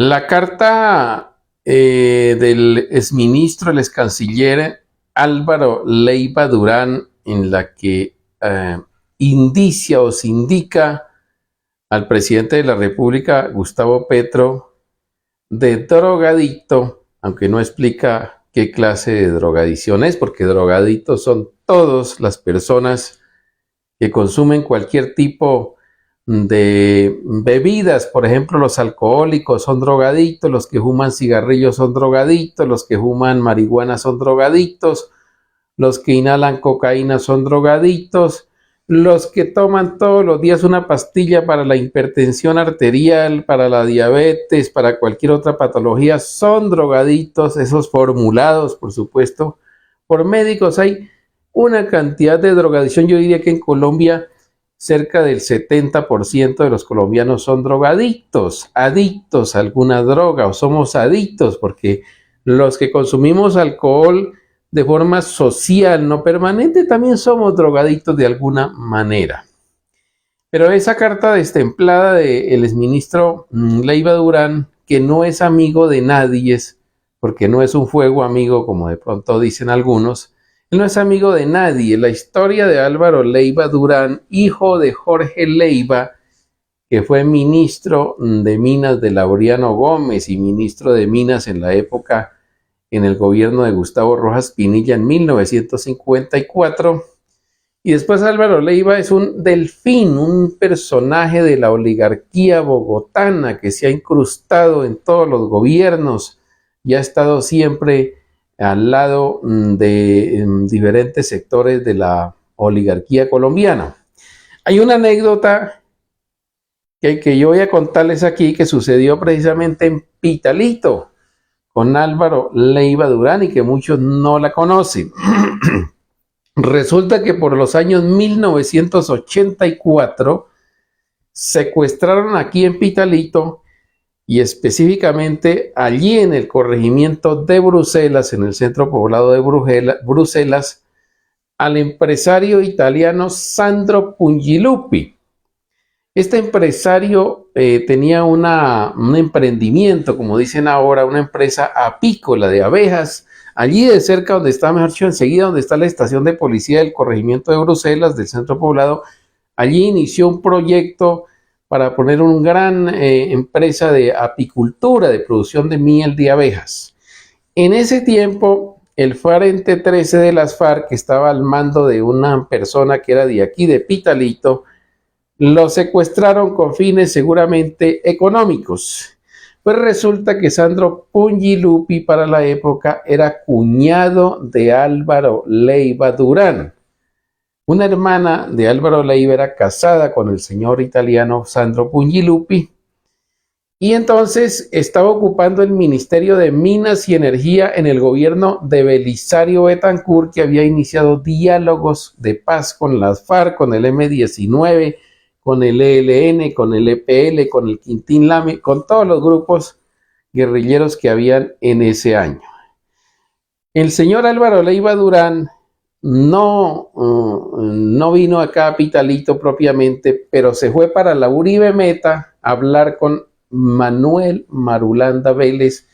La carta del exministro, el excanciller Álvaro Leiva Durán, en la que indicia o se indica al presidente de la República, Gustavo Petro, de drogadicto, aunque no explica qué clase de drogadicción es, porque drogadictos son todas las personas que consumen cualquier tipo de bebidas. Por ejemplo, los alcohólicos son drogadictos, los que fuman cigarrillos son drogadictos, los que fuman marihuana son drogadictos, los que inhalan cocaína son drogadictos, los que toman todos los días una pastilla para la hipertensión arterial, para la diabetes, para cualquier otra patología, son drogadictos, esos formulados, por supuesto, por médicos. Hay una cantidad de drogadicción. Yo diría que en Colombia cerca del 70% de los colombianos son drogadictos, adictos a alguna droga, o somos adictos, porque los que consumimos alcohol de forma social, no permanente, también somos drogadictos de alguna manera. Pero esa carta destemplada del exministro Leiva Durán, que no es amigo de nadie, porque no es un fuego amigo, como de pronto dicen algunos, él no es amigo de nadie. La historia de Álvaro Leiva Durán, hijo de Jorge Leiva, que fue ministro de Minas de Laureano Gómez y ministro de Minas en la época en el gobierno de Gustavo Rojas Pinilla en 1954. Y después Álvaro Leiva es un delfín, un personaje de la oligarquía bogotana que se ha incrustado en todos los gobiernos y ha estado siempre al lado de diferentes sectores de la oligarquía colombiana. Hay una anécdota que yo voy a contarles aquí que sucedió precisamente en Pitalito con Álvaro Leiva Durán y que muchos no la conocen. Resulta que por los años 1984 secuestraron aquí en Pitalito y específicamente allí en el corregimiento de Bruselas, en el centro poblado de Bruselas, al empresario italiano Sandro Pungilupi. Este empresario tenía un emprendimiento, como dicen ahora, una empresa apícola de abejas, allí de cerca donde está, mejor dicho, enseguida donde está la estación de policía del corregimiento de Bruselas, del centro poblado. Allí inició un proyecto para poner una gran empresa de apicultura, de producción de miel de abejas. En ese tiempo, el Frente 13 de las FARC, que estaba al mando de una persona que era de aquí, de Pitalito, lo secuestraron con fines seguramente económicos. Pues resulta que Sandro Pungilupi para la época era cuñado de Álvaro Leiva Durán. Una hermana de Álvaro Leiva era casada con el señor italiano Sandro Pungilupi y entonces estaba ocupando el Ministerio de Minas y Energía en el gobierno de Belisario Betancur, que había iniciado diálogos de paz con las FARC, con el M-19, con el ELN, con el EPL, con el Quintín Lame, con todos los grupos guerrilleros que habían en ese año. El señor Álvaro Leiva Durán no vino acá a Pitalito propiamente, pero se fue para la Uribe Meta a hablar con Manuel Marulanda Vélez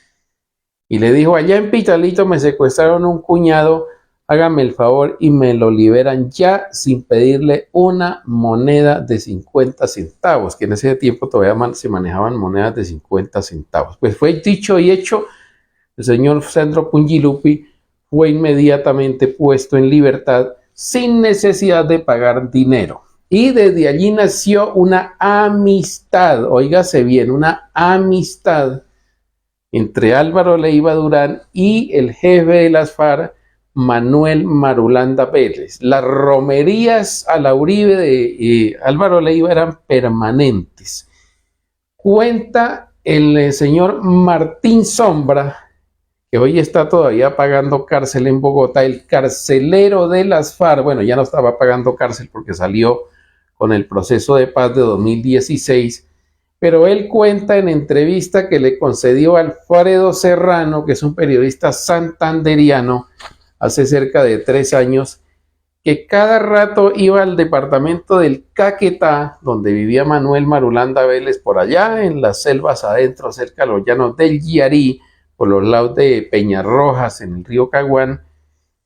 y le dijo: allá en Pitalito me secuestraron un cuñado, hágame el favor y me lo liberan ya sin pedirle una moneda de 50 centavos, que en ese tiempo todavía se manejaban monedas de 50 centavos. Pues fue dicho y hecho. El señor Sandro Pungilupi fue inmediatamente puesto en libertad sin necesidad de pagar dinero. Y desde allí nació una amistad, óigase bien, una amistad entre Álvaro Leiva Durán y el jefe de las FARC, Manuel Marulanda Vélez. Las romerías a la Uribe de Álvaro Leiva eran permanentes. Cuenta el señor Martín Sombra, que hoy está todavía pagando cárcel en Bogotá, el carcelero de las FARC. Bueno, ya no estaba pagando cárcel porque salió con el proceso de paz de 2016, pero él cuenta en entrevista que le concedió a Alfredo Serrano, que es un periodista santanderiano, hace cerca de 3 años, que cada rato iba al departamento del Caquetá, donde vivía Manuel Marulanda Vélez, por allá en las selvas adentro, cerca de los llanos del Guiarí, por los lados de Peñarrojas, en el río Caguán,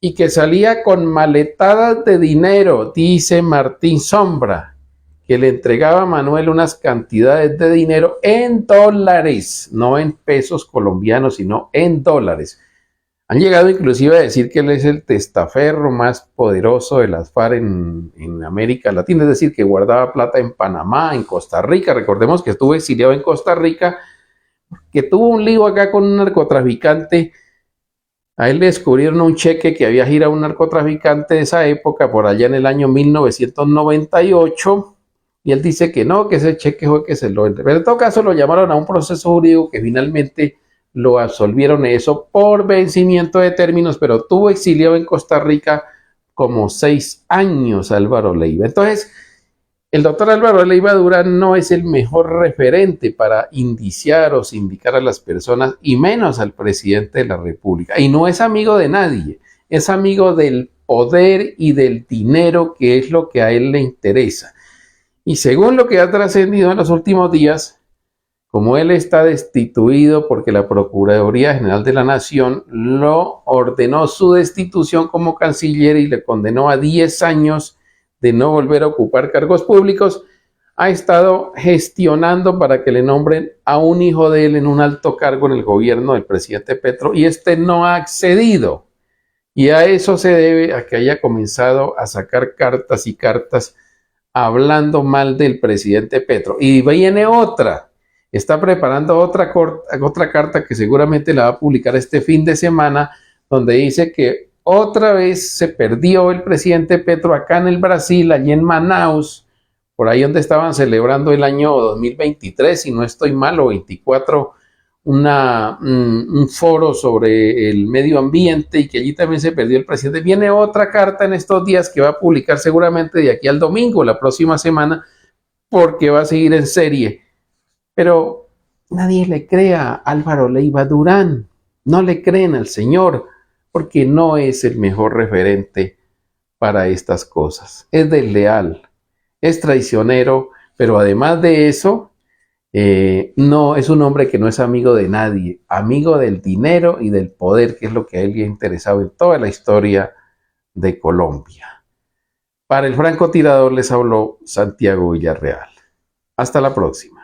y que salía con maletadas de dinero, dice Martín Sombra, que le entregaba a Manuel unas cantidades de dinero en dólares, no en pesos colombianos, sino en dólares. Han llegado inclusive a decir que él es el testaferro más poderoso de las FARC en América Latina, es decir, que guardaba plata en Panamá, en Costa Rica. Recordemos que estuvo exiliado en Costa Rica, que tuvo un lío acá con un narcotraficante. A él le descubrieron un cheque que había girado un narcotraficante de esa época, por allá en el año 1998, y él dice que no, que ese cheque fue que se lo... Pero en todo caso lo llamaron a un proceso jurídico que finalmente lo absolvieron eso por vencimiento de términos, pero tuvo exiliado en Costa Rica como 6 años Álvaro Leiva. Entonces, el doctor Álvaro Leiva Durán no es el mejor referente para indiciar o sindicar a las personas, y menos al presidente de la República. Y no es amigo de nadie, es amigo del poder y del dinero, que es lo que a él le interesa. Y según lo que ha trascendido en los últimos días, como él está destituido porque la Procuraduría General de la Nación lo ordenó su destitución como canciller y le condenó a 10 años de no volver a ocupar cargos públicos, ha estado gestionando para que le nombren a un hijo de él en un alto cargo en el gobierno del presidente Petro, y este no ha accedido. Y a eso se debe a que haya comenzado a sacar cartas y cartas hablando mal del presidente Petro. Y viene otra. Está preparando otra carta que seguramente la va a publicar este fin de semana, donde dice que otra vez se perdió el presidente Petro acá en el Brasil, allí en Manaus, por ahí donde estaban celebrando el año 2023, si no estoy mal, o 24, un foro sobre el medio ambiente, y que allí también se perdió el presidente. Viene otra carta en estos días que va a publicar seguramente de aquí al domingo, la próxima semana, porque va a seguir en serie. Pero nadie le cree a Álvaro Leiva Durán, no le creen al señor, porque no es el mejor referente para estas cosas. Es desleal, es traicionero, pero además de eso, no es un hombre que no es amigo de nadie, amigo del dinero y del poder, que es lo que a él le ha interesado en toda la historia de Colombia. Para el francotirador les habló Santiago Villarreal. Hasta la próxima.